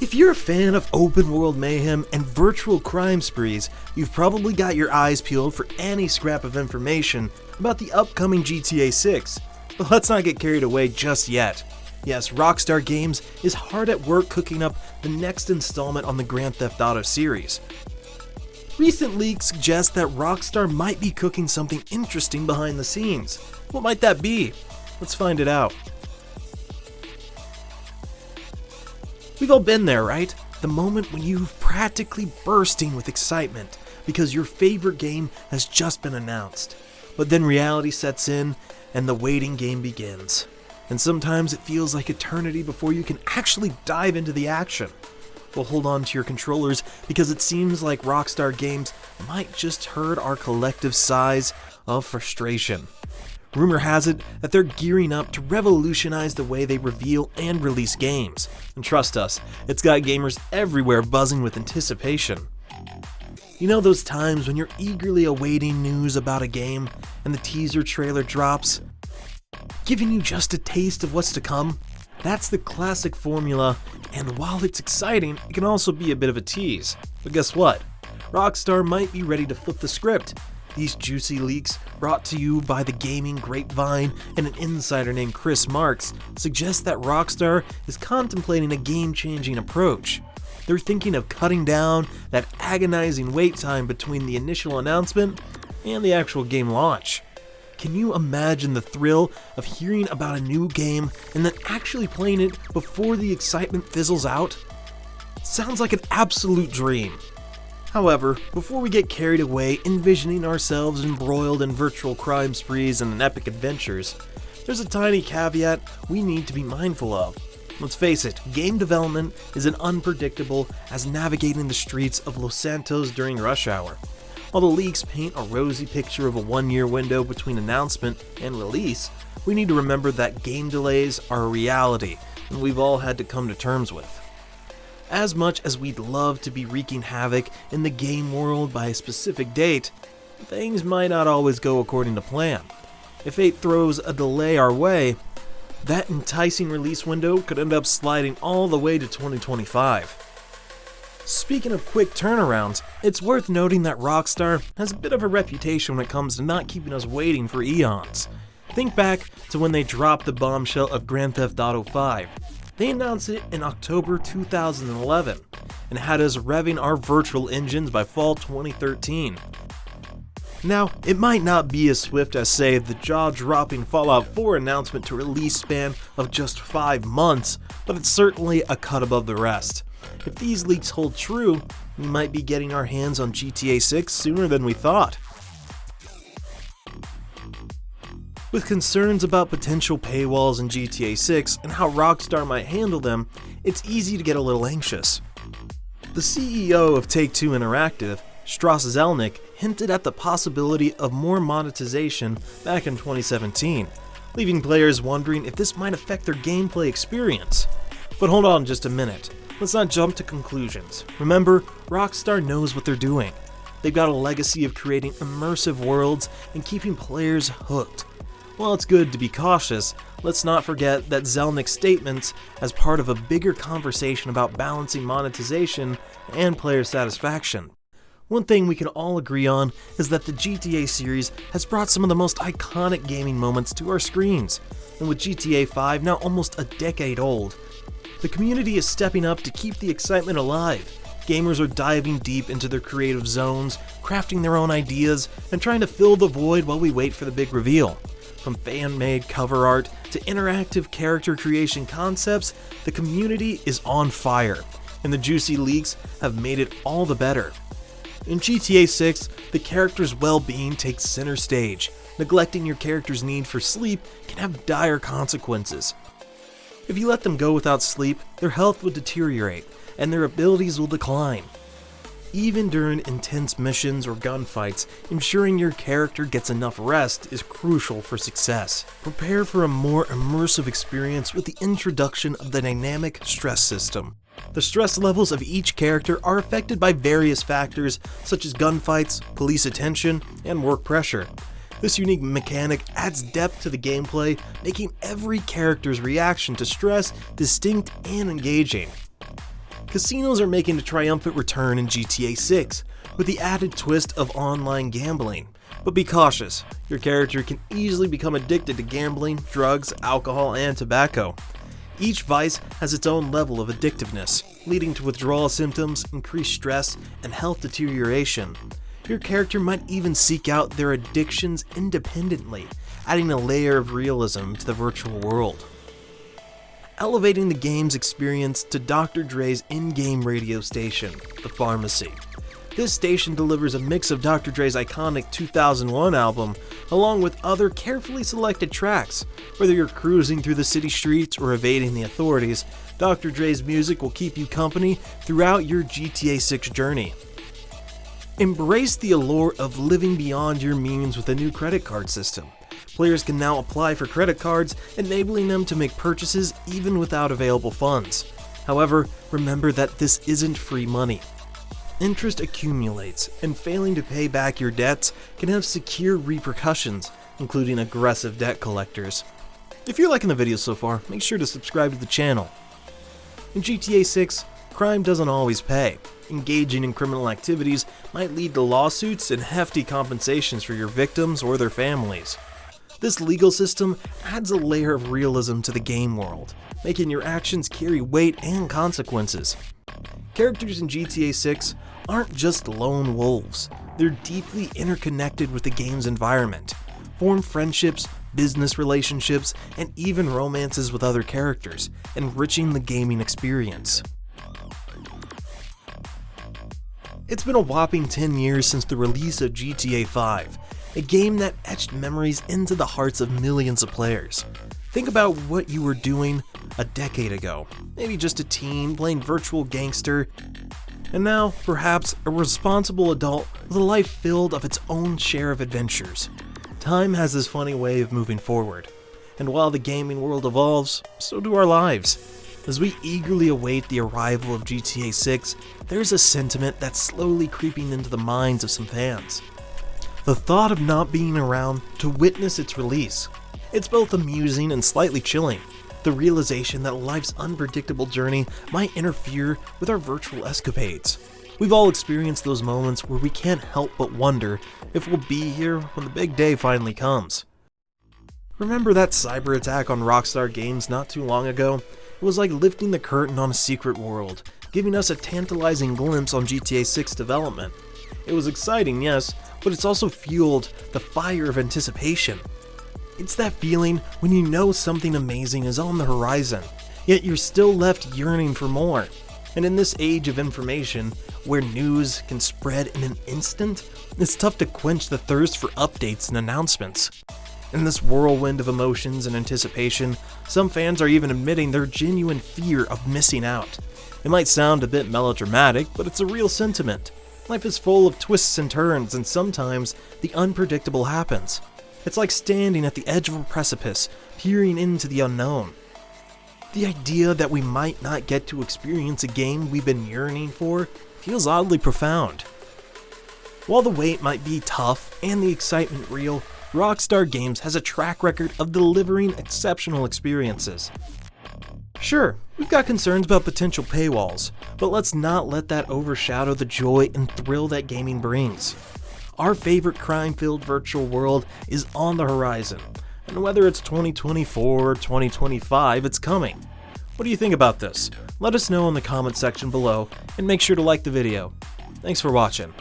If you're a fan of open world mayhem and virtual crime sprees, you've probably got your eyes peeled for any scrap of information about the upcoming GTA 6. But let's not get carried away just yet. Yes, Rockstar Games is hard at work cooking up the next installment on the Grand Theft Auto series. Recent leaks suggest that Rockstar might be cooking something interesting behind the scenes. What might that be? Let's find it out. We've all been there, right? The moment when you're practically bursting with excitement because your favorite game has just been announced. But then reality sets in and the waiting game begins. And sometimes it feels like eternity before you can actually dive into the action. Well, hold on to your controllers because it seems like Rockstar Games might just hurt our collective sighs of frustration. Rumor has it that they're gearing up to revolutionize the way they reveal and release games. And trust us, it's got gamers everywhere buzzing with anticipation. You know those times when you're eagerly awaiting news about a game and the teaser trailer drops, giving you just a taste of what's to come? That's the classic formula, and while it's exciting, it can also be a bit of a tease. But guess what? Rockstar might be ready to flip the script. These juicy leaks, brought to you by the gaming grapevine and an insider named Chris Marks, suggest that Rockstar is contemplating a game-changing approach. They're thinking of cutting down that agonizing wait time between the initial announcement and the actual game launch. Can you imagine the thrill of hearing about a new game and then actually playing it before the excitement fizzles out? Sounds like an absolute dream. However, before we get carried away envisioning ourselves embroiled in virtual crime sprees and epic adventures, there's a tiny caveat we need to be mindful of. Let's face it, game development is as unpredictable as navigating the streets of Los Santos during rush hour. While the leaks paint a rosy picture of a one-year window between announcement and release, we need to remember that game delays are a reality and we've all had to come to terms with. As much as we'd love to be wreaking havoc in the game world by a specific date, things might not always go according to plan. If fate throws a delay our way, that enticing release window could end up sliding all the way to 2025. Speaking of quick turnarounds, it's worth noting that Rockstar has a bit of a reputation when it comes to not keeping us waiting for eons. Think back to when they dropped the bombshell of Grand Theft Auto 5. They announced it in October 2011 and had us revving our virtual engines by fall 2013. Now, it might not be as swift as, say, the jaw-dropping Fallout 4 announcement to release span of just 5 months, but it's certainly a cut above the rest. If these leaks hold true, we might be getting our hands on GTA 6 sooner than we thought. With concerns about potential paywalls in GTA 6 and how Rockstar might handle them, it's easy to get a little anxious. The CEO of Take-Two Interactive, Strauss Zelnick, hinted at the possibility of more monetization back in 2017, leaving players wondering if this might affect their gameplay experience. But hold on just a minute, let's not jump to conclusions. Remember, Rockstar knows what they're doing. They've got a legacy of creating immersive worlds and keeping players hooked. While it's good to be cautious, let's not forget that Zelnick's statements as part of a bigger conversation about balancing monetization and player satisfaction. One thing we can all agree on is that the GTA series has brought some of the most iconic gaming moments to our screens, and with GTA 5 now almost a decade old, the community is stepping up to keep the excitement alive. Gamers are diving deep into their creative zones, crafting their own ideas, and trying to fill the void while we wait for the big reveal. From fan-made cover art to interactive character creation concepts, the community is on fire, and the juicy leaks have made it all the better. In GTA 6, the character's well-being takes center stage. Neglecting your character's need for sleep can have dire consequences. If you let them go without sleep, their health will deteriorate, and their abilities will decline. Even during intense missions or gunfights, ensuring your character gets enough rest is crucial for success. Prepare for a more immersive experience with the introduction of the dynamic stress system. The stress levels of each character are affected by various factors such as gunfights, police attention, and work pressure. This unique mechanic adds depth to the gameplay, making every character's reaction to stress distinct and engaging. Casinos are making a triumphant return in GTA 6, with the added twist of online gambling. But be cautious, your character can easily become addicted to gambling, drugs, alcohol, and tobacco. Each vice has its own level of addictiveness, leading to withdrawal symptoms, increased stress, and health deterioration. Your character might even seek out their addictions independently, adding a layer of realism to the virtual world. Elevating the game's experience to Dr. Dre's in-game radio station, The Pharmacy. This station delivers a mix of Dr. Dre's iconic 2001 album, along with other carefully selected tracks. Whether you're cruising through the city streets or evading the authorities, Dr. Dre's music will keep you company throughout your GTA 6 journey. Embrace the allure of living beyond your means with a new credit card system. Players can now apply for credit cards, enabling them to make purchases even without available funds. However, remember that this isn't free money. Interest accumulates, and failing to pay back your debts can have severe repercussions, including aggressive debt collectors. If you're liking the video so far, make sure to subscribe to the channel. In GTA 6, crime doesn't always pay. Engaging in criminal activities might lead to lawsuits and hefty compensations for your victims or their families. This legal system adds a layer of realism to the game world, making your actions carry weight and consequences. Characters in GTA 6 aren't just lone wolves, they're deeply interconnected with the game's environment, form friendships, business relationships, and even romances with other characters, enriching the gaming experience. It's been a whopping 10 years since the release of GTA 5, a game that etched memories into the hearts of millions of players. Think about what you were doing a decade ago, maybe just a teen playing virtual gangster, and now perhaps a responsible adult with a life filled of its own share of adventures. Time has this funny way of moving forward, and while the gaming world evolves, so do our lives. As we eagerly await the arrival of GTA 6, there's a sentiment that's slowly creeping into the minds of some fans. The thought of not being around to witness its release. It's both amusing and slightly chilling. The realization that life's unpredictable journey might interfere with our virtual escapades. We've all experienced those moments where we can't help but wonder if we'll be here when the big day finally comes. Remember that cyber attack on Rockstar Games not too long ago? It was like lifting the curtain on a secret world, giving us a tantalizing glimpse on GTA 6 development. It was exciting, yes, but it's also fueled the fire of anticipation. It's that feeling when you know something amazing is on the horizon, yet you're still left yearning for more. And in this age of information, where news can spread in an instant, it's tough to quench the thirst for updates and announcements. In this whirlwind of emotions and anticipation, some fans are even admitting their genuine fear of missing out. It might sound a bit melodramatic, but it's a real sentiment. Life is full of twists and turns, and sometimes the unpredictable happens. It's like standing at the edge of a precipice, peering into the unknown. The idea that we might not get to experience a game we've been yearning for feels oddly profound. While the wait might be tough and the excitement real, Rockstar Games has a track record of delivering exceptional experiences. Sure, we've got concerns about potential paywalls, but let's not let that overshadow the joy and thrill that gaming brings. Our favorite crime-filled virtual world is on the horizon, and whether it's 2024 or 2025, it's coming. What do you think about this? Let us know in the comment section below, and make sure to like the video. Thanks for watching.